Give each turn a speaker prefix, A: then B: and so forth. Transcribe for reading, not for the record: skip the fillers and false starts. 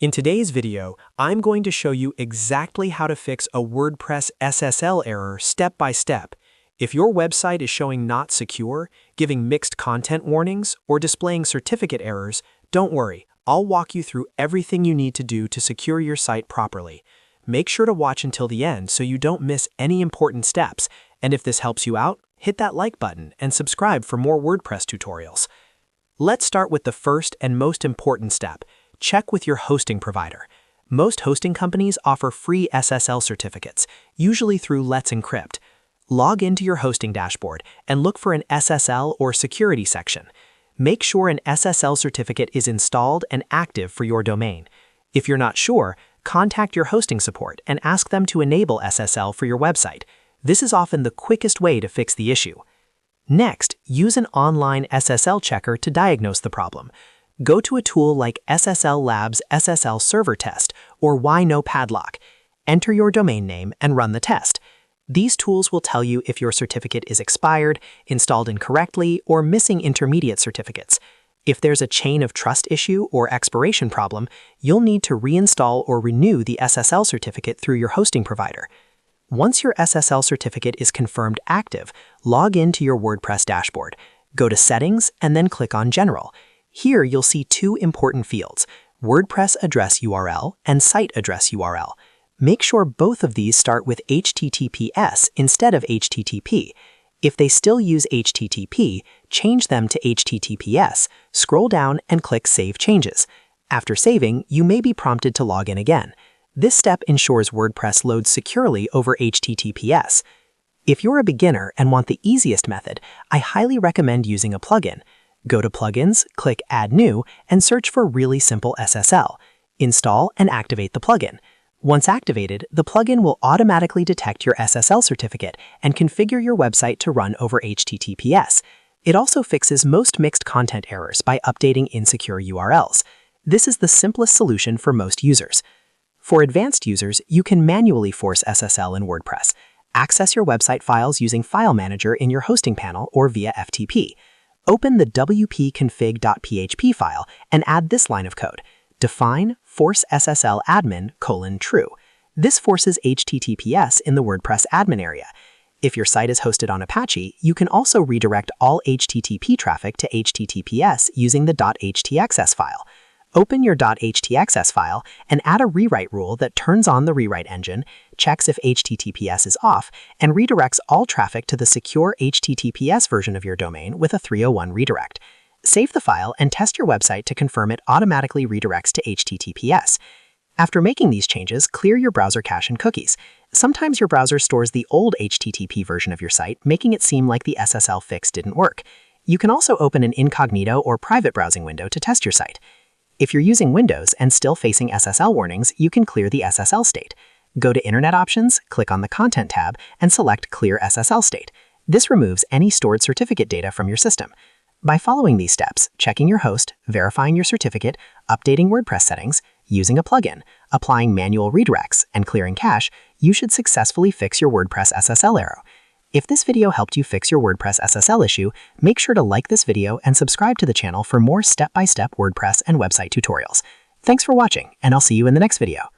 A: In today's video, I'm going to show you exactly how to fix a WordPress SSL error step by step. If your website is showing not secure, giving mixed content warnings, or displaying certificate errors, don't worry, I'll walk you through everything you need to do to secure your site properly. Make sure to watch until the end so you don't miss any important steps, and if this helps you out, hit that like button and subscribe for more WordPress tutorials. Let's start with the first and most important step. Check with your hosting provider. Most hosting companies offer free SSL certificates, usually through letsencrypt. Log into your hosting dashboard and look for an SSL or security section. Make sure an SSL certificate is installed and active for your domain. If you're not sure, contact your hosting support and ask them to enable SSL for your website. This is often the quickest way to fix the issue. Next, use an online SSL checker to diagnose the problem. Go to a tool like SSL Labs SSL Server Test or Why No Padlock. Enter your domain name and run the test. These tools will tell you if your certificate is expired, installed incorrectly, or missing intermediate certificates. If there's a chain of trust issue or expiration problem, you'll need to reinstall or renew the SSL certificate through your hosting provider. Once your SSL certificate is confirmed active, log into your WordPress dashboard. Go to Settings and then click on General. Here you'll see two important fields, WordPress address URL and site address URL. Make sure both of these start with HTTPS instead of HTTP. If they still use HTTP, change them to HTTPS, scroll down and click Save Changes. After saving, you may be prompted to log in again. This step ensures WordPress loads securely over HTTPS. If you're a beginner and want the easiest method, I highly recommend using a plugin. Go to Plugins, click Add New, and search for Really Simple SSL. Install and activate the plugin. Once activated, the plugin will automatically detect your SSL certificate and configure your website to run over HTTPS. It also fixes most mixed content errors by updating insecure URLs. This is the simplest solution for most users. For advanced users, you can manually force SSL in WordPress. Access your website files using File Manager in your hosting panel or via FTP. Open the wp-config.php file and add this line of code. Define force SSL admin : true. This forces HTTPS in the WordPress admin area. If your site is hosted on Apache, you can also redirect all HTTP traffic to HTTPS using the .htaccess file. Open your .htaccess file and add a rewrite rule that turns on the rewrite engine, checks if HTTPS is off, and redirects all traffic to the secure HTTPS version of your domain with a 301 redirect. Save the file and test your website to confirm it automatically redirects to HTTPS. After making these changes, clear your browser cache and cookies. Sometimes your browser stores the old HTTP version of your site, making it seem like the SSL fix didn't work. You can also open an incognito or private browsing window to test your site. If you're using Windows and still facing SSL warnings, you can clear the SSL state. Go to Internet Options, click on the Content tab, and select Clear SSL State. This removes any stored certificate data from your system. By following these steps, checking your host, verifying your certificate, updating WordPress settings, using a plugin, applying manual redirects, and clearing cache, you should successfully fix your WordPress SSL error. If this video helped you fix your WordPress SSL issue, make sure to like this video and subscribe to the channel for more step-by-step WordPress and website tutorials. Thanks for watching, and I'll see you in the next video.